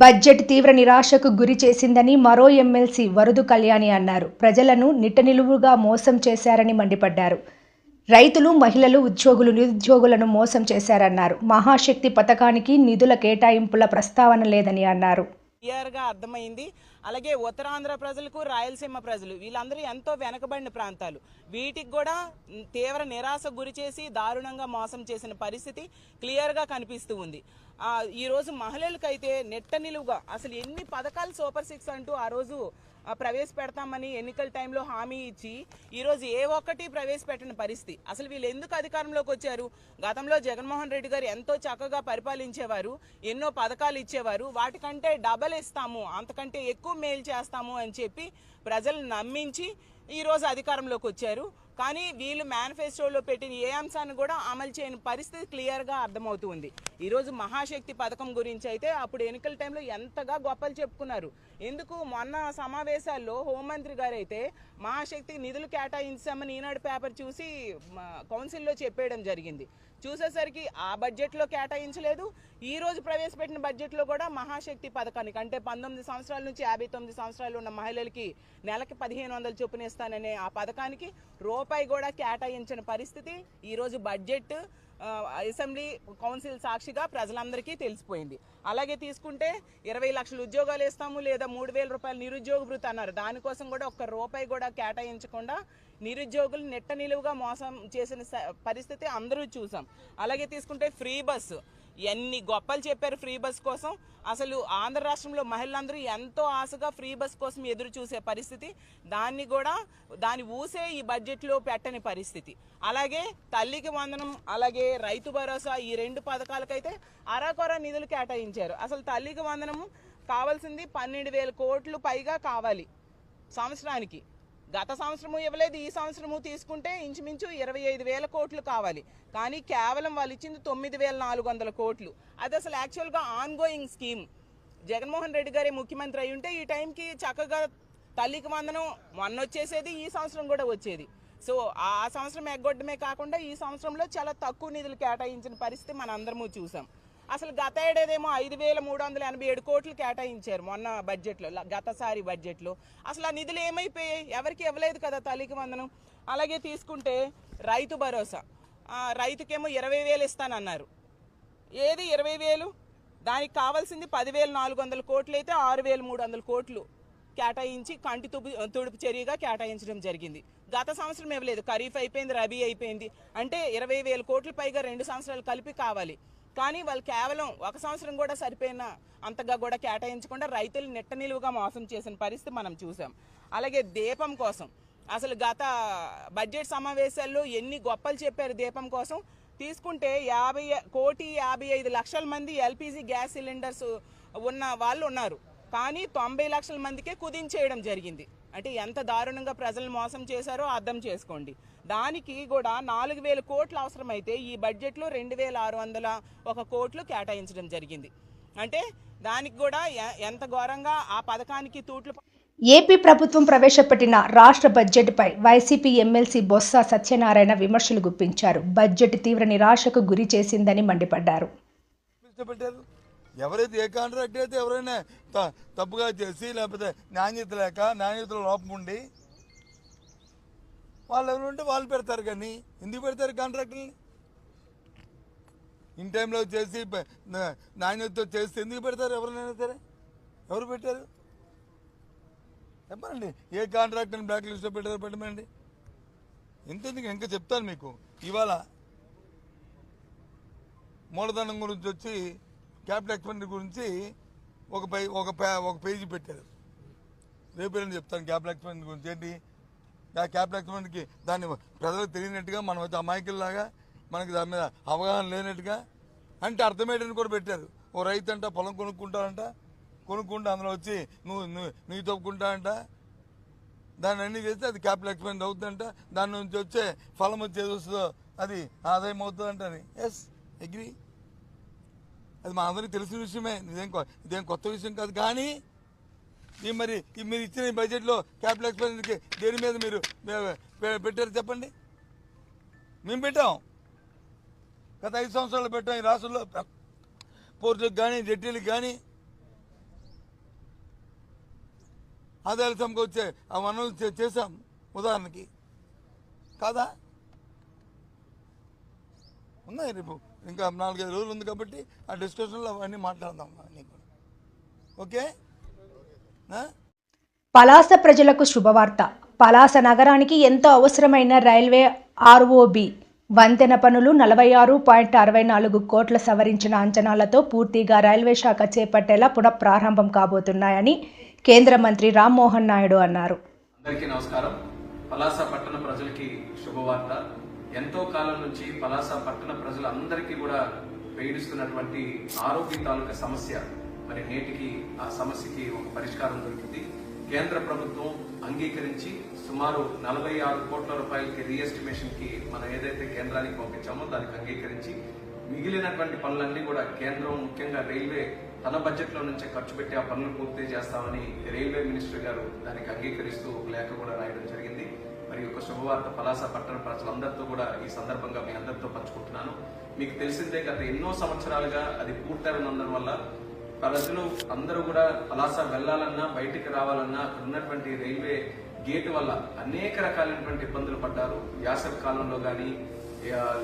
Budget తీవ్ర నిరాశకు గురి చేసిందని మరో ఎమ్మెల్సీ వరదు కళ్యాణి అన్నారు. ప్రజలను నిట్టనిలువుగా మోసం చేశారని మండిపడ్డారు. రైతులు, మహిళలు, ఉద్యోగులు, నిరుద్యోగులను మోసం చేశారన్నారు. మహాశక్తి పథకానికి నిధుల కేటాయింపుల ప్రస్తావన లేదని అన్నారు. క్లియర్గా అర్థమైంది. అలాగే ఉత్తరాంధ్ర ప్రజలకు, రాయలసీమ ప్రజలు వీళ్ళందరూ ఎంతో వెనకబడిన ప్రాంతాలు, వీటికి కూడా తీవ్ర నిరాశ గురి చేసి దారుణంగా మోసం చేసిన పరిస్థితి క్లియర్గా కనిపిస్తూ ఉంది. ఈరోజు మహిళలకైతే నెట్ట నిలువుగా అసలు ఎన్ని పథకాలు సూపర్ 6 అంటూ ఆ రోజు ప్రవేశపెడతామని ఎన్నికల టైంలో హామీ ఇచ్చి ఈరోజు ఏ ఒక్కటి ప్రవేశపెట్టిన పరిస్థితి. అసలు వీళ్ళు ఎందుకు అధికారంలోకి వచ్చారు? గతంలో జగన్మోహన్ రెడ్డి గారు ఎంతో చక్కగా పరిపాలించేవారు, ఎన్నో పథకాలు ఇచ్చేవారు. వాటికంటే డబల్ ఇస్తాము, అంతకంటే ఎక్కువ మేలు చేస్తాము అని చెప్పి ప్రజలను నమ్మించి ఈరోజు అధికారంలోకి వచ్చారు. కానీ వీళ్ళు మేనిఫెస్టోలో పెట్టిన ఏ అంశాన్ని కూడా అమలు చేయని పరిస్థితి క్లియర్గా అర్థమవుతుంది. ఈరోజు మహాశక్తి పథకం గురించి అయితే అప్పుడు ఎన్నికల టైంలో ఎంతగా గొప్పలు చెప్పుకున్నారు. ఎందుకు మొన్న సమావేశాల్లో హోంమంత్రి గారు అయితే మహాశక్తి నిధులు కేటాయించామని ఈనాడు పేపర్ చూసి కౌన్సిల్లో చెప్పేయడం జరిగింది. చూసేసరికి ఆ బడ్జెట్లో కేటాయించలేదు. ఈ రోజు ప్రవేశపెట్టిన బడ్జెట్లో కూడా మహాశక్తి పథకానికి అంటే 19 సంవత్సరాల నుంచి 59 సంవత్సరాలు ఉన్న మహిళలకి నెలకి 1500 చొప్పున ఇస్తాననే ఆ పథకానికి రూపాయి కూడా కేటాయించిన పరిస్థితి ఈరోజు బడ్జెట్ అసెంబ్లీ కౌన్సిల్ సాక్షిగా ప్రజలందరికీ తెలిసిపోయింది. అలాగే తీసుకుంటే 20 లక్షల ఉద్యోగాలు ఇస్తాము లేదా 3000 రూపాయలు నిరుద్యోగ భృతి అన్నారు. దానికోసం కూడా ఒక్క రూపాయి కూడా కేటాయించకుండా నిరుద్యోగులు నెట్ట నిలువుగా మోసం చేసిన పరిస్థితి అందరూ చూసాం. అలాగే తీసుకుంటే ఫ్రీ బస్సు, ఎన్ని గొప్పలు చెప్పారు ఫ్రీ బస్ కోసం. అసలు ఆంధ్ర రాష్ట్రంలో మహిళలందరూ ఎంతో ఆశగా ఫ్రీ బస్ కోసం ఎదురు చూసే పరిస్థితి, దాని ఊసే ఈ బడ్జెట్లో పెట్టని పరిస్థితి. అలాగే తల్లికి వందనం, అలాగే రైతు భరోసా, ఈ 2 పథకాలకైతే అరాకొర నిధులు కేటాయించారు. అసలు తల్లికి వందనం కావాల్సింది 12,000 కోట్లు పైగా కావాలి సంవత్సరానికి. గత సంవత్సరము ఇవ్వలేదు, ఈ సంవత్సరము తీసుకుంటే ఇంచుమించు 25,000 కోట్లు కావాలి. కానీ కేవలం వాళ్ళు ఇచ్చింది 9,400 కోట్లు. అది అసలు యాక్చువల్గా on going scheme. Jaganmohan Reddy గారే ముఖ్యమంత్రి అయి ఉంటే ఈ టైంకి చక్కగా తల్లికి వందనం మొన్న వచ్చేసేది, ఈ సంవత్సరం కూడా వచ్చేది. సో ఆ సంవత్సరం ఎగ్గొట్టమే కాకుండా ఈ సంవత్సరంలో చాలా తక్కువ నిధులు కేటాయించిన పరిస్థితి మనందరము చూసాం. అసలు గత ఏడాదేమో 5,387 కోట్లు కేటాయించారు మొన్న బడ్జెట్లో, గతసారి బడ్జెట్లో. అసలు ఆ నిధులు ఏమైపోయాయి? ఎవరికి ఇవ్వలేదు కదా తల్లికి వందనం. అలాగే తీసుకుంటే రైతు భరోసా, రైతుకేమో 20,000 ఇస్తానన్నారు. ఏది 20,000? దానికి కావాల్సింది 10,400 కోట్లు అయితే 6,300 కోట్లు కేటాయించి కంటి తుడుపు చర్యగా కేటాయించడం జరిగింది. గత సంవత్సరం ఇవ్వలేదు, ఖరీఫ్ అయిపోయింది, రబీ అయిపోయింది, అంటే 20,000 కోట్ల పైగా 2 సంవత్సరాలు కలిపి కావాలి. కానీ వాళ్ళు కేవలం ఒక సంవత్సరం కూడా సరిపోయిన అంతగా కూడా కేటాయించకుండా రైతులు నెట్ట నిలువుగా మోసం చేసిన పరిస్థితి మనం చూసాం. అలాగే దీపం కోసం అసలు గత బడ్జెట్ సమావేశాల్లో ఎన్ని గొప్పలు చెప్పారు దీపం కోసం. తీసుకుంటే 1,55,00,000 మంది ఎల్పిజి గ్యాస్ సిలిండర్స్ ఉన్న వాళ్ళు ఉన్నారు, కానీ 90 లక్షల మందికే కుదించేయడం జరిగింది. అంటే ఎంత దారుణంగా ప్రజలను మోసం చేశారో అర్థం చేసుకోండి. దానికి కూడా 4,000 కోట్లు అవసరమైతే ఈ బడ్జెట్లో 2,601 కోట్లు కేటాయించడం జరిగింది. అంటే దానికి కూడా ఎంత ఘోరంగా ఆ పథకానికి తూట్లు. ఏపీ ప్రభుత్వం ప్రవేశపెట్టిన రాష్ట్ర బడ్జెట్పై వైసీపీ ఎమ్మెల్సీ బొత్స సత్యనారాయణ విమర్శలు గుప్పించారు. బడ్జెట్ తీవ్ర నిరాశకు గురి చేసిందని మండిపడ్డారు. ఎవరైతే ఏ కాంట్రాక్ట్ అయితే ఎవరైనా తప్పుగా చేసి లేకపోతే నాణ్యతలో లోపం ఉండి వాళ్ళు ఎవరు ఉంటే వాళ్ళు పెడతారు. కానీ ఎందుకు పెడతారు కాంట్రాక్టులని? ఇన్ టైంలో చేసి నాణ్యతతో చేస్తే ఎందుకు పెడతారు? ఎవరైనా సరే ఎవరు పెట్టారు చెప్పండి. ఏ కాంట్రాక్టర్ని బ్లాక్ లిస్ట్లో పెట్టారో పెట్టమండి. ఎంతెందుకు ఇంకా చెప్తాను మీకు. ఇవాళ మూలధనం గురించి వచ్చి క్యాపిటల్ ఎక్స్పెండిచర్ గురించి ఒక పేజీ పెట్టారు. రేపు చెప్తాను క్యాపిటల్ ఎక్స్పెండిచర్ గురించి. ఏంటి ఆ క్యాపిటల్ ఎక్స్పెండిచర్కి దాన్ని ప్రజలకు తెలియనట్టుగా, మనం వచ్చి అమాయకుల్లాగా, మనకి దాని మీద అవగాహన లేనట్టుగా అంటే అర్థమయ్యేటని కూడా పెట్టారు. ఓ రైతు అంట పొలం కొనుక్కుంటారంట, కొనుక్కుంటే అందులో వచ్చి నువ్వు తప్పుకుంటానంట, దాన్ని అన్నీ చేస్తే అది క్యాపిటల్ ఎక్స్పెండిచర్ అవుతుందంట, దాని నుంచి వచ్చే ఫలం వచ్చేది వస్తుందో అది ఆదాయం అవుతుందంట అని. Yes, agree. అది మా అందరికీ తెలిసిన విషయమే, ఇదేం కొత్త విషయం కాదు. కానీ మరి మీరు ఇచ్చిన ఈ బడ్జెట్లో క్యాపిటల్ ఎక్స్పెండిచర్కి దేని మీద మీరు పెట్టారు చెప్పండి. మేము పెట్టాం, గత 5 సంవత్సరాలు పెట్టాం. ఈ రాష్ట్రంలో పోర్టులకు కానీ జెట్టీలకు కానీ ఆదాయాలు సమకూర్చే ఆ వనరులు చేశాం ఉదాహరణకి కాదా. ఉన్నాయి, రేపు ఇంకా 4-5 రోజులు ఉంది కాబట్టి ఆ డిస్కషన్లో అవన్నీ మాట్లాడదాం అన్నీ కూడా. ఓకే. పలాస ప్రజలకు శుభవార్త. పలాస నగరానికి ఎంతో అవసరమైన రైల్వే ఆర్ఓబి వంతెన పనులు 46.64 కోట్ల సవరించిన అంచనాలతో పూర్తిగా రైల్వే శాఖ చేపట్టేలా పునఃప్రారంభం కాబోతున్నాయని కేంద్ర మంత్రి రామ్మోహన్ నాయుడు అన్నారు. అందరికీ నమస్కారం. పలాస పట్టణ ప్రజలకి శుభవార్త. ఎంతో కాలం నుంచి పలాస పట్టణ ప్రజలందరికీ కూడా పీడిస్తున్నటువంటి ఆరోగ్య తాలూకా సమస్య మరి నేటికి ఆ సమస్యకి ఒక పరిష్కారం దొరికింది. కేంద్ర ప్రభుత్వం అంగీకరించి సుమారు 46 కోట్ల రూపాయలకి రీఎస్టిమేషన్ కి మనం ఏదైతే కేంద్రానికి పంపించామో దానికి అంగీకరించి మిగిలినటువంటి పనులన్నీ కూడా కేంద్రం ముఖ్యంగా రైల్వే తన బడ్జెట్ లో నుంచే ఖర్చు పెట్టి ఆ పనులు పూర్తి చేస్తామని రైల్వే మినిస్టర్ గారు దానికి అంగీకరిస్తూ ఒక లేఖ కూడా రాయడం జరిగింది. మరి ఒక శుభవార్త పలాస పట్టణ ప్రజలందరితో కూడా ఈ సందర్భంగా మీ అందరితో పంచుకుంటున్నాను. మీకు తెలిసిందే, గత ఎన్నో సంవత్సరాలుగా అది పూర్తయినందున వల్ల ప్రజలు అందరూ కూడా పలాస వెళ్లాలన్నా బయటికి రావాలన్నా అక్కడ ఉన్నటువంటి రైల్వే గేట్ వల్ల అనేక రకాలైనటువంటి ఇబ్బందులు పడ్డారు. వేసవి కాలంలో గానీ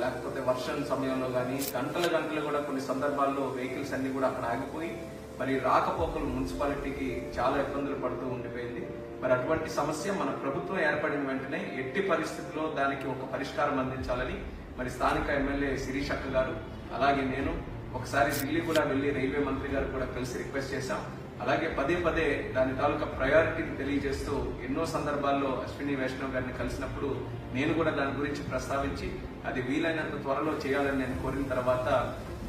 లేకపోతే వర్షం సమయంలో గానీ గంటలు కూడా కొన్ని సందర్భాల్లో వెహికల్స్ అన్ని కూడా అక్కడ ఆగిపోయి మరి రాకపోకలు మున్సిపాలిటీకి చాలా ఇబ్బందులు పడుతూ ఉండిపోయింది. మరి అటువంటి సమస్య మన ప్రభుత్వం ఏర్పడిన వెంటనే ఎట్టి పరిస్థితుల్లో దానికి ఒక పరిష్కారం అందించాలని మరి స్థానిక ఎమ్మెల్యే శిరీష్ అక్క గారు అలాగే నేను ఒకసారి ఢిల్లీ కూడా వెళ్లి రైల్వే మంత్రి గారు కూడా కలిసి రిక్వెస్ట్ చేశాం. అలాగే పదే దాని తాలూకా ప్రయారిటీని తెలియజేస్తూ ఎన్నో సందర్భాల్లో అశ్విని వైష్ణవ్ గారిని కలిసినప్పుడు నేను కూడా దాని గురించి ప్రస్తావించి అది వీలైనంత త్వరలో చేయాలని నేను కోరిన తర్వాత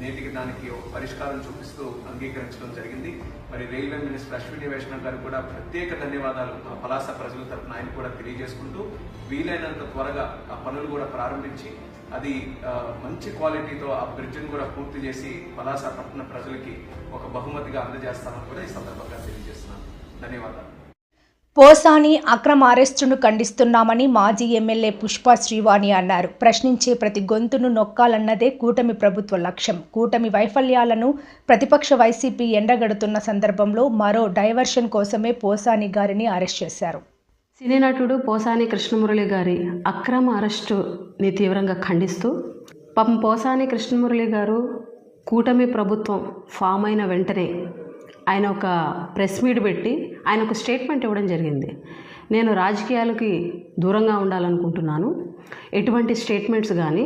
నేటికి దానికి ఒక పరిష్కారం చూపిస్తూ అంగీకరించడం జరిగింది. మరి రైల్వే మినిస్టర్ అశ్విని వైష్ణవ్ గారు కూడా ప్రత్యేక ధన్యవాదాలు ఆ పలాస ప్రజల తరఫున ఆయన కూడా తెలియజేసుకుంటూ వీలైనంత త్వరగా ఆ పనులు కూడా ప్రారంభించి అది మంచి క్వాలిటీతో ఆ బ్రిడ్జిని కూడా పూర్తి చేసి పలాస పట్టణ ప్రజలకి ఒక బహుమతిగా అందజేస్తామని కూడా ఈ సందర్భంగా తెలియజేస్తున్నాను. ధన్యవాదాలు. పోసాని అక్రమ అరెస్టును ఖండిస్తున్నామని మాజీ ఎమ్మెల్యే పుష్ప శ్రీవాణి అన్నారు. ప్రశ్నించే ప్రతి గొంతును నొక్కాలన్నదే కూటమి ప్రభుత్వ లక్ష్యం. కూటమి వైఫల్యాలను ప్రతిపక్ష వైసీపీ ఎండగడుతున్న సందర్భంలో మరో డైవర్షన్ కోసమే పోసాని గారిని అరెస్ట్ చేశారు. సినీ నటుడు పోసాని కృష్ణమురళి గారి అక్రమ అరెస్టుని తీవ్రంగా ఖండిస్తూ పోసాని కృష్ణమురళి గారు కూటమి ప్రభుత్వం ఫామ్ అయిన వెంటనే ఆయన ఒక ప్రెస్ మీట్ పెట్టి ఆయన ఒక స్టేట్మెంట్ ఇవ్వడం జరిగింది. నేను రాజకీయాలకి దూరంగా ఉండాలనుకుంటున్నాను, ఎటువంటి స్టేట్మెంట్స్ కానీ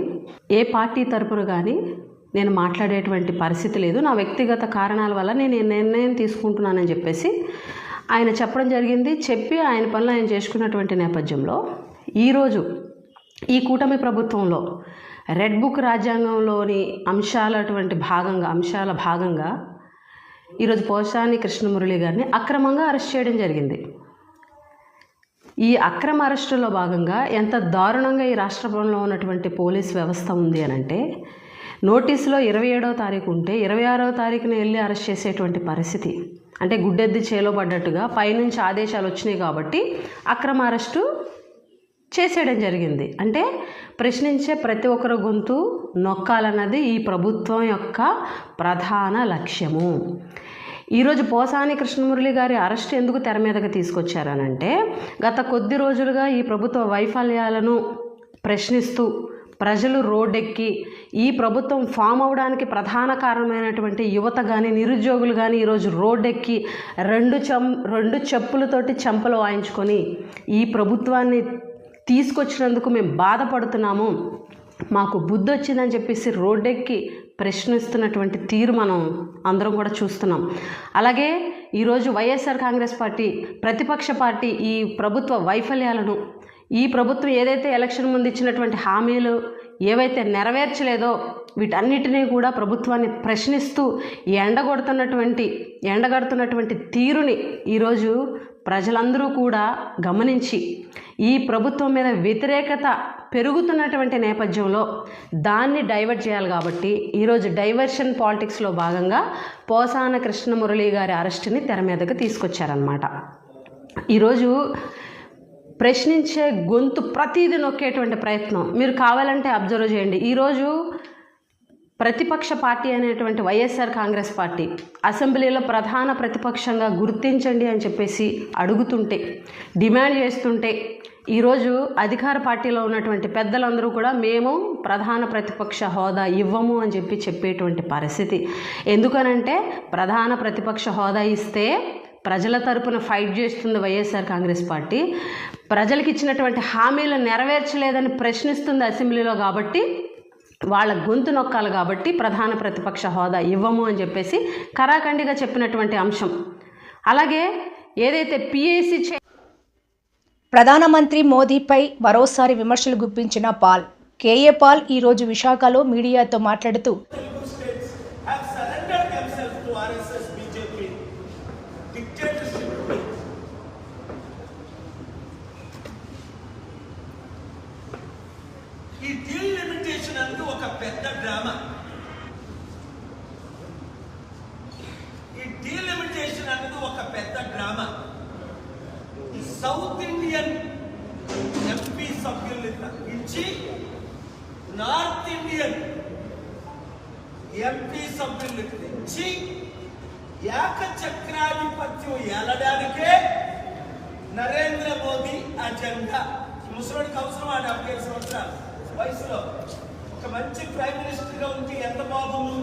ఏ పార్టీ తరపున కానీ నేను మాట్లాడేటువంటి పరిస్థితి లేదు, నా వ్యక్తిగత కారణాల వల్ల నేను నిర్ణయం తీసుకుంటున్నానని చెప్పేసి ఆయన చెప్పడం జరిగింది. చెప్పి ఆయన పనులు ఆయన చేసుకున్నటువంటి నేపథ్యంలో ఈరోజు ఈ కూటమి ప్రభుత్వంలో రెడ్ బుక్ రాజ్యాంగంలోని అంశాల భాగంగా ఈరోజు పోసాని కృష్ణమురళి గారిని అక్రమంగా అరెస్ట్ చేయడం జరిగింది. ఈ అక్రమ అరెస్టులో భాగంగా ఎంత దారుణంగా ఈ రాష్ట్రంలో ఉన్నటువంటి పోలీస్ వ్యవస్థ ఉంది అనంటే, నోటీసులో 27వ తారీఖు ఉంటే 26వ తారీఖున వెళ్ళి అరెస్ట్ చేసేటువంటి పరిస్థితి. అంటే గుడ్డెద్ది చేలో పడ్డట్టుగా పైనుంచి ఆదేశాలు వచ్చినాయి కాబట్టి అక్రమ అరెస్టు చేసేయడం జరిగింది. అంటే ప్రశ్నించే ప్రతి ఒక్కరి గొంతు నొక్కాలన్నది ఈ ప్రభుత్వం యొక్క ప్రధాన లక్ష్యము. ఈరోజు పోసాని కృష్ణమురళి గారి అరెస్ట్ ఎందుకు తెర మీదకి తీసుకొచ్చారనంటే, గత కొద్ది రోజులుగా ఈ ప్రభుత్వ వైఫల్యాలను ప్రశ్నిస్తూ ప్రజలు రోడ్డెక్కి ఈ ప్రభుత్వం ఫామ్ అవడానికి ప్రధాన కారణమైనటువంటి యువత కానీ నిరుద్యోగులు కానీ ఈరోజు రోడ్డెక్కి రెండు చెప్పులతోటి చెంపలు వాయించుకొని ఈ ప్రభుత్వాన్ని తీసుకొచ్చినందుకు మేము బాధపడుతున్నాము, మాకు బుద్ధి వచ్చిందని చెప్పేసి రోడ్డెక్కి ప్రశ్నిస్తున్నటువంటి తీరు మనం అందరం కూడా చూస్తున్నాం. అలాగే ఈరోజు వైఎస్ఆర్ కాంగ్రెస్ పార్టీ ప్రతిపక్ష పార్టీ ఈ ప్రభుత్వ వైఫల్యాలను, ఈ ప్రభుత్వం ఏదైతే ఎలక్షన్ ముందు ఇచ్చినటువంటి హామీలు ఏవైతే నెరవేర్చలేదో వీటన్నిటినీ కూడా ప్రభుత్వాన్ని ప్రశ్నిస్తూ ఎండగడుతున్నటువంటి తీరుని ఈరోజు ప్రజలందరూ కూడా గమనించి ఈ ప్రభుత్వం మీద వ్యతిరేకత పెరుగుతున్నటువంటి నేపథ్యంలో దాన్ని డైవర్ట్ చేయాలి కాబట్టి ఈరోజు డైవర్షన్ పాలిటిక్స్లో భాగంగా పోసాన కృష్ణమురళి గారి అరెస్ట్ని తెర మీదకి తీసుకొచ్చారనమాట. ఈరోజు ప్రశ్నించే గొంతు ప్రతిదీ నొక్కేటువంటి ప్రయత్నం మీరు కావాలంటే అబ్జర్వ్ చేయండి. ఈరోజు ప్రతిపక్ష పార్టీ అనేటువంటి వైఎస్ఆర్ కాంగ్రెస్ పార్టీ అసెంబ్లీలో ప్రధాన ప్రతిపక్షంగా గుర్తించండి అని చెప్పేసి అడుగుతుంటే, డిమాండ్ చేస్తుంటే, ఈరోజు అధికార పార్టీలో ఉన్నటువంటి పెద్దలందరూ కూడా మేము ప్రధాన ప్రతిపక్ష హోదా ఇవ్వము అని చెప్పేటువంటి పరిస్థితి. ఎందుకనంటే ప్రధాన ప్రతిపక్ష హోదా ఇస్తే ప్రజల తరపున ఫైట్ చేస్తుంది వైఎస్ఆర్ కాంగ్రెస్ పార్టీ, ప్రజలకు ఇచ్చినటువంటి హామీలు నెరవేర్చలేదని ప్రశ్నిస్తుంది అసెంబ్లీలో, కాబట్టి వాళ్ళ గొంతు నొక్కాలి కాబట్టి ప్రధాన ప్రతిపక్ష హోదా ఇవ్వము అని చెప్పేసి కరాఖండిగా చెప్పినటువంటి అంశం. అలాగే ఏదైతే పిఏసీ ప్రధానమంత్రి మోదీపై మరోసారి విమర్శలు గుప్పించిన పాల్, కేఏ పాల్ ఈరోజు విశాఖలో మీడియాతో మాట్లాడుతూ ఈ డీలిమిటేషన్ అనేది ఒక పెద్ద డ్రామా. ఈ సౌత్ ఇండియన్ ఎంపీ సభ్యుల్ని తగ్గించి నార్త్ ఇండియన్ ఎంపీ సభ్యుల్ని తెచ్చి ఏకచక్రాధిపత్యం ఏలడానికే నరేంద్ర మోదీ అజెండా. ముసలికి అవసరం ఆ 75 సంవత్సరాల వయసులో ఒక మంచి ప్రైమ్ మినిస్టర్ గా ఉంటే ఎంత బాగుంది.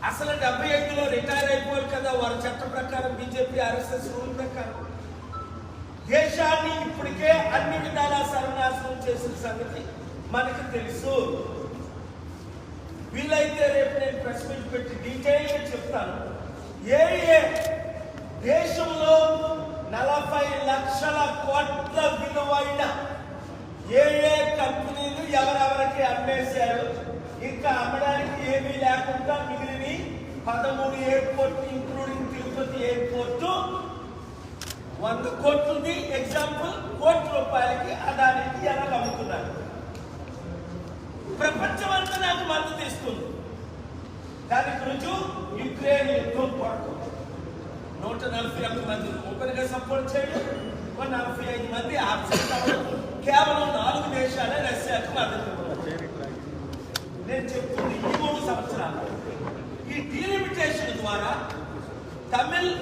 అసలు 75లో రిటైర్ అయిపోవాలి కదా వారి చట్ట ప్రకారం, బీజేపీ ఆర్ఎస్ఎస్ రూల్ ప్రకారం. దేశాన్ని ఇప్పటికే అన్ని విధాలా సర్వనాశనం చేసిన సంగతి మనకు తెలుసు. వీలైతే రేపు నేను ప్రెస్ మీట్ పెట్టి డీటెయిల్ గా చెప్తాను. ఏ దేశంలో 40 లక్షల కోట్ల విలువైన ఏ కంపెనీలు ఎవరెవరికి అమ్మేశారు, ఇంకా అమ్మడానికి ఏమీ లేకుండా మిగిలిన 13 ఎయిర్పోర్ట్ ఇంక్లూడింగ్ తిరుపతి ఎయిర్పోర్టు 100 కోట్లది ఎగ్జాంపుల్, ₹1,00,00,000కి అదానికి ఎలా అమ్ముతున్నారు. ప్రపంచం అంతా నాకు మద్దతు ఇస్తుంది. దానికి రుజువు యుక్రెయిన్ యుద్ధం కొరకు 141 మంది ఓపెన్ గా సపోర్ట్ చేయడం, 145 మంది ఆబ్సెంట్ అవ్వడం, కేవలం 4 దేశాలే రష్యాకు మద్దతు ఇవ్వడం. నేను చెప్తుంది ఈ 3 సంవత్సరాలు ఈ డీలిమిటేషన్ ద్వారా తమిళ్,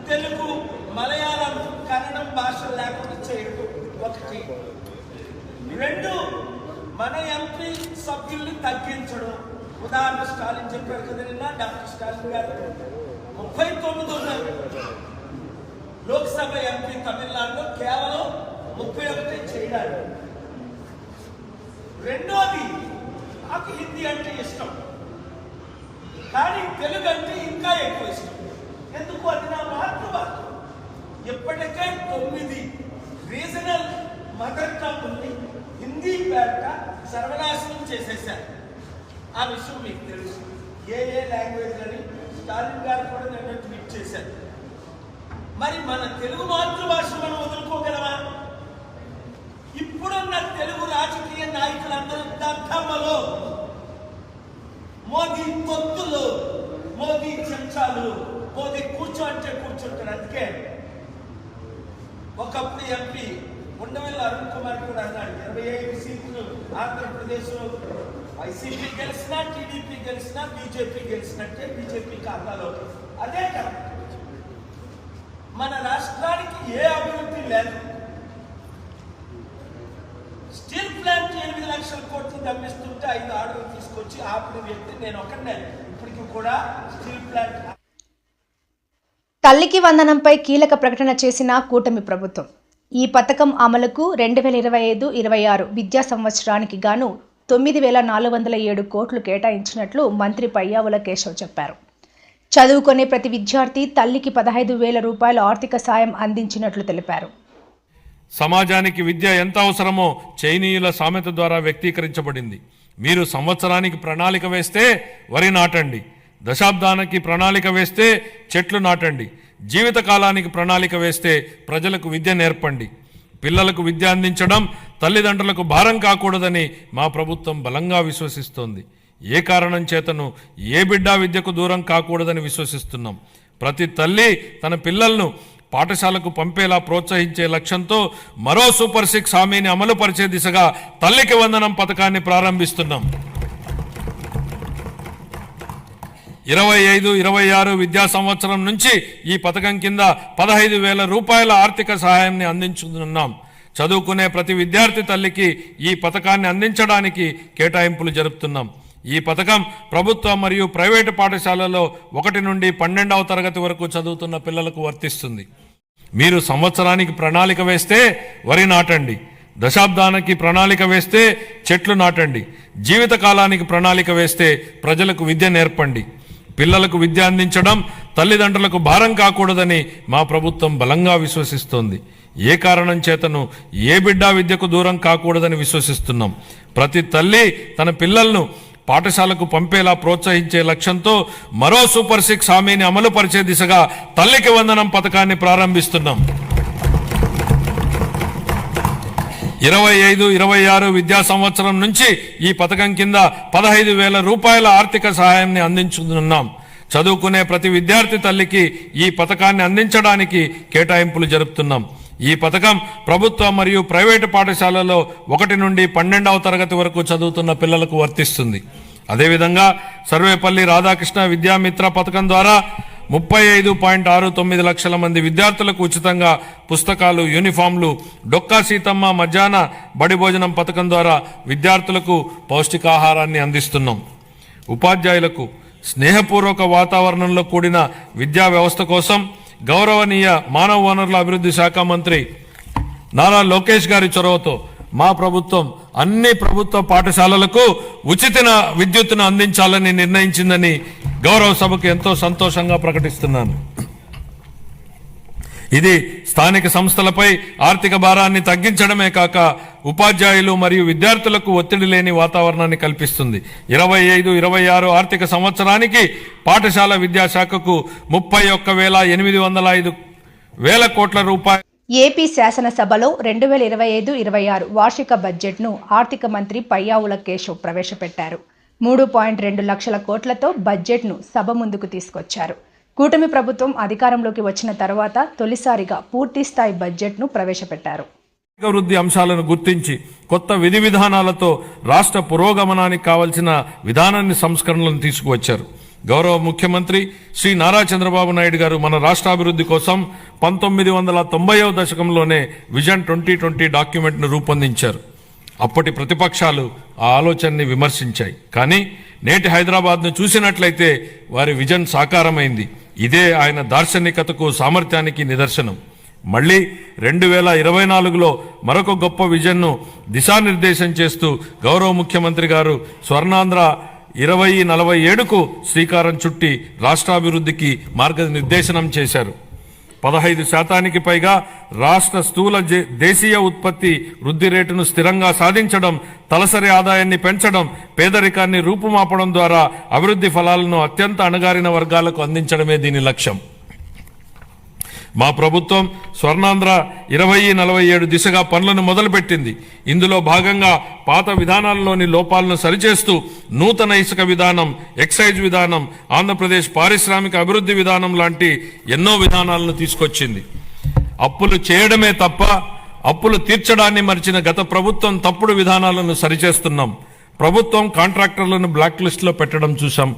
తెలుగు, మలయాళం, కన్నడం భాషలు లేకుండా చేయడం ఒకటి. 2 మన ఎంపీ సభ్యుల్ని తగ్గించడం. ఉదాహరణ స్టాలిన్ చెప్పారు కదా నిన్న, డాక్టర్ స్టాలిన్ గారు 39 ఉన్నారు లోక్సభ ఎంపీ తమిళనాడులో, కేవలం 31 చేయడానికి. రెండోది, నాకు హిందీ అంటే ఇష్టం కానీ తెలుగు అంటే ఇంకా ఎక్కువ ఇష్టం. ఎందుకు? అది నా మాతృభాష. ఇప్పటికే 9 రీజనల్ మదర్ టంగ్ ఉంది హిందీ పేరట సర్వనాశనం చేసేశారు. ఆ విషయం మీకు తెలుసు. ఏ లాంగ్వేజ్ అని స్టాలిన్ గారు కూడా నిన్న ట్వీట్ చేశారు. మరి మన తెలుగు మాతృభాష మనం వదులుకోగలమా? ఇప్పుడున్న తెలుగు రాజకీయ నాయకులందరూ దద్దమ్మలో, మోదీ తొత్తులు, మోదీ చెంచాలు, మోదీ కూర్చోంటే కూర్చుంటారు. అందుకే ఒకప్పుడు ఎంపీ ఉండవల్లి అరుణ్ కుమార్ కూడా అన్నాడు, 25 సీట్లు ఆంధ్రప్రదేశ్లో వైసీపీ గెలిచినా, టీడీపీ గెలిచినా, బీజేపీ గెలిచినట్టే బీజేపీ ఖాతాలో. అదే కదా మన రాష్ట్రానికి ఏ అభివృద్ధి లేదు. స్టీల్ ప్లాంట్ 8 లక్షల కోట్లు దమ్మిస్తుంటే 5 ఆర్డర్లు తీసుకొచ్చి ఆపిన వ్యక్తి నేను ఒకనే. ఇప్పటికి కూడా స్టీల్ ప్లాంట్. తల్లికి వందనంపై కీలక ప్రకటన చేసిన కూటమి ప్రభుత్వం. ఈ పథకం అమలుకు 2025-26 విద్యా సంవత్సరానికి గాను 9,407 కోట్లు కేటాయించినట్లు మంత్రి పయ్యావుల కేశవ్ చెప్పారు. చదువుకునే ప్రతి విద్యార్థి తల్లికి 15,000 రూపాయల ఆర్థిక సాయం అందించినట్లు తెలిపారు. సమాజానికి విద్య ఎంత అవసరమో చైనీయుల సామెత ద్వారా వ్యక్తీకరించబడింది. మీరు సంవత్సరానికి ప్రణాళిక వేస్తే వరి నాటండి, దశాబ్దానికి ప్రణాళిక వేస్తే చెట్లు నాటండి, జీవితకాలానికి ప్రణాళిక వేస్తే ప్రజలకు విద్య నేర్పండి. పిల్లలకు విద్య అందించడం తల్లిదండ్రులకు భారం కాకూడదని మా ప్రభుత్వం బలంగా విశ్వసిస్తోంది. ఏ కారణం చేతను ఏ బిడ్డ విద్యకు దూరం కాకూడదని విశ్వసిస్తున్నాం. ప్రతి తల్లి తన పిల్లలను పాఠశాలకు పంపేలా ప్రోత్సహించే లక్ష్యంతో మరో సూపర్ 6 హామీని అమలు పరిచే దిశగా తల్లికి వందనం పథకాన్ని ప్రారంభిస్తున్నాం. 25-26 విద్యా సంవత్సరం నుంచి ఈ పథకం కింద 15,000 రూపాయల ఆర్థిక సహాయాన్ని అందించుతున్నాం. చదువుకునే ప్రతి విద్యార్థి తల్లికి ఈ పథకాన్ని అందించడానికి కేటాయింపులు జరుపుతున్నాం. ఈ పథకం ప్రభుత్వ మరియు ప్రైవేటు పాఠశాలలో 1 నుండి 12వ తరగతి వరకు చదువుతున్న పిల్లలకు వర్తిస్తుంది. మీరు సంవత్సరానికి ప్రణాళిక వేస్తే వరి నాటండి, దశాబ్దానికి ప్రణాళిక వేస్తే చెట్లు నాటండి, జీవితకాలానికి ప్రణాళిక వేస్తే ప్రజలకు విద్య నేర్పండి. పిల్లలకు విద్య అందించడం తల్లిదండ్రులకు భారం కాకూడదని మా ప్రభుత్వం బలంగా విశ్వసిస్తోంది. ఏ కారణం చేతను ఏ బిడ్డ విద్యకు దూరం కాకూడదని విశ్వసిస్తున్నాం. ప్రతి తల్లి తన పిల్లలను పాఠశాలకు పంపేలా ప్రోత్సహించే లక్ష్యంతో మరో సూపర్ 6 హామీని అమలు పరిచే దిశగా తల్లికి వందనం పథకాన్ని ప్రారంభిస్తున్నాం. 25-26 విద్యా సంవత్సరం నుంచి ఈ పథకం కింద 15,000 రూపాయల ఆర్థిక సహాయాన్ని అందించుతున్నాం. చదువుకునే ప్రతి విద్యార్థి తల్లికి ఈ పథకాన్ని అందించడానికి కేటాయింపులు జరుపుతున్నాం. ఈ పథకం ప్రభుత్వ మరియు ప్రైవేటు పాఠశాలలో 1 నుండి 12వ తరగతి వరకు చదువుతున్న పిల్లలకు వర్తిస్తుంది. అదేవిధంగా సర్వేపల్లి రాధాకృష్ణ విద్యామిత్ర పథకం ద్వారా 35.69 లక్షల మంది విద్యార్థులకు ఉచితంగా పుస్తకాలు, యూనిఫామ్లు, డొక్కా సీతమ్మ మధ్యాహ్న బడి భోజనం పథకం ద్వారా విద్యార్థులకు పౌష్టికాహారాన్ని అందిస్తున్నాం. ఉపాధ్యాయులకు స్నేహపూర్వక వాతావరణంలో కూడిన విద్యా వ్యవస్థ కోసం గౌరవనీయ మానవ వనరుల అభివృద్ధి శాఖ మంత్రి నారా లోకేష్ గారి చొరవతో మా ప్రభుత్వం అన్ని ప్రభుత్వ పాఠశాలలకు ఉచిత విద్యుత్తును అందించాలని నిర్ణయించిందని గౌరవ సభకు ఎంతో సంతోషంగా ప్రకటిస్తున్నాను. ఇది స్థానిక సంస్థలపై ఆర్థిక భారాన్ని తగ్గించడమే కాక ఉపాధ్యాయులు మరియు విద్యార్థులకు ఒత్తిడి లేని వాతావరణాన్ని కల్పిస్తుంది. 25-26 ఆర్థిక సంవత్సరానికి పాఠశాల విద్యాశాఖకు 31,805 కోట్ల రూపాయలు. ఏపీ శాసనసభలో 2025-26 వార్షిక బడ్జెట్ను ఆర్థిక మంత్రి పయ్యావుల కేశవ్ ప్రవేశపెట్టారు. 3.2 లక్షల కోట్లతో బడ్జెట్ను సభ ముందుకు తీసుకొచ్చారు. కూటమి ప్రభుత్వం అధికారంలోకి వచ్చిన తర్వాత తొలిసారిగా పూర్తిస్థాయి బడ్జెట్ను ప్రవేశపెట్టారు. వృద్ధి అంశాలను గుర్తించి కొత్త విధి విధానాలతో రాష్ట్ర పురోగమనానికి కావలసిన విధానాన్ని సంస్కరణలను తీసుకువచ్చారు. గౌరవ ముఖ్యమంత్రి శ్రీ నారా చంద్రబాబు నాయుడు గారు మన రాష్ట్రాభివృద్ధి కోసం 1990వ దశకంలోనే విజన్ 2020 డాక్యుమెంట్ను రూపొందించారు. అప్పటి ప్రతిపక్షాలు ఆ ఆలోచనని విమర్శించాయి. కానీ నేటి హైదరాబాద్ను చూసినట్లయితే వారి విజన్ సాకారమైంది. ఇదే ఆయన దార్శనికతకు, సామర్థ్యానికి నిదర్శనం. మళ్ళీ 2024లో మరొక గొప్ప విజన్ను దిశానిర్దేశం చేస్తూ గౌరవ ముఖ్యమంత్రి గారు స్వర్ణాంధ్ర 2047కు శ్రీకారం చుట్టి రాష్ట్రాభివృద్ధికి మార్గనిర్దేశనం చేశారు. 15% పైగా రాష్ట్ర స్థూల దేశీయ ఉత్పత్తి వృద్ధి రేటును స్థిరంగా సాధించడం, తలసరి ఆదాయాన్ని పెంచడం, పేదరికాన్ని రూపుమాపడం ద్వారా అభివృద్ధి ఫలాలను అత్యంత అణగారిన వర్గాలకు అందించడమే దీని లక్ష్యం. మా ప్రభుత్వం స్వర్ణాంధ్ర 2047 దిశగా పనులను మొదలుపెట్టింది. ఇందులో భాగంగా పాత విధానాల్లోని లోపాలను సరిచేస్తూ నూతన ఇసుక విధానం, ఎక్సైజ్ విధానం, ఆంధ్రప్రదేశ్ పారిశ్రామిక అభివృద్ధి విధానం లాంటి ఎన్నో విధానాలను తీసుకొచ్చింది. అప్పులు చేయడమే తప్ప అప్పులు తీర్చడాన్ని మరిచిన గత ప్రభుత్వం తప్పుడు విధానాలను సరిచేస్తున్నాం. ప్రభుత్వం కాంట్రాక్టర్లను బ్లాక్ లిస్టులో పెట్టడం చూశాం.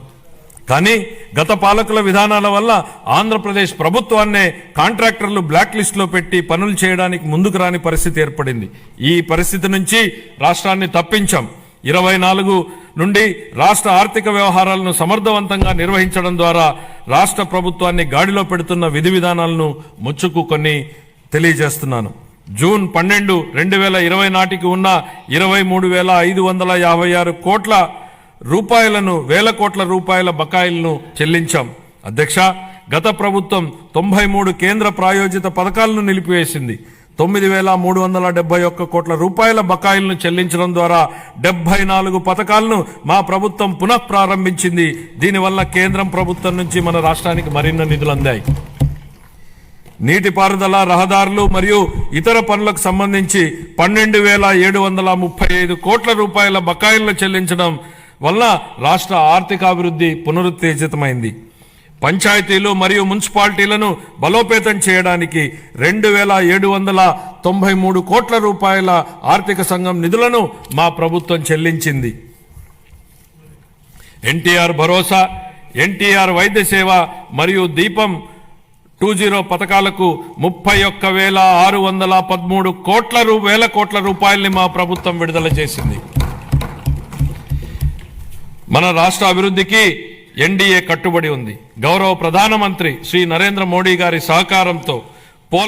కానీ గత పాలకుల విధానాల వల్ల ఆంధ్రప్రదేశ్ ప్రభుత్వాన్నే కాంట్రాక్టర్లు బ్లాక్ లిస్టులో పెట్టి పనులు చేయడానికి ముందుకు రాని పరిస్థితి ఏర్పడింది. ఈ పరిస్థితి నుంచి రాష్ట్రాన్ని తప్పించాం. 24 నుండి రాష్ట్ర ఆర్థిక వ్యవహారాలను సమర్థవంతంగా నిర్వహించడం ద్వారా రాష్ట్ర ప్రభుత్వాన్ని గాడిలో పెడుతున్న విధి విధానాలను ముచ్చుకు కొన్ని తెలియజేస్తున్నాను. జూన్ 12, 2020 నాటికి ఉన్న 23,556 కోట్ల రూపాయలను 1,000 కోట్ల రూపాయల బకాయిలను చెల్లించాం. అధ్యక్ష, గత ప్రభుత్వం 93 కేంద్ర ప్రాయోజిత పథకాలను నిలిపివేసింది. 9,371 కోట్ల రూపాయల బకాయిలను చెల్లించడం ద్వారా 74 పథకాలను మా ప్రభుత్వం పునః ప్రారంభించింది. దీనివల్ల కేంద్రం ప్రభుత్వం నుంచి మన రాష్ట్రానికి మరిన్ని నిధులు అందాయి. నీటిపారుదల, రహదారులు మరియు ఇతర పనులకు సంబంధించి 12,735 కోట్ల రూపాయల బకాయిలను చెల్లించడం వల్ల రాష్ట్ర ఆర్థికాభివృద్ధి పునరుత్తేజితమైంది. పంచాయతీలు మరియు మున్సిపాలిటీలను బలోపేతం చేయడానికి 2,793 కోట్ల రూపాయల ఆర్థిక సంఘం నిధులను మా ప్రభుత్వం చెల్లించింది. ఎన్టీఆర్ భరోసా, ఎన్టీఆర్ వైద్య సేవ మరియు దీపం 2.0 పథకాలకు 31,613 వేల కోట్ల రూపాయల్ని మా ప్రభుత్వం విడుదల చేసింది. మన రాష్ట్ర అభివృద్ధికి ఎన్డీఏ కట్టుబడి ఉంది. గౌరవ ప్రధానమంత్రి శ్రీ నరేంద్ర మోడీ గారి సహకారంతో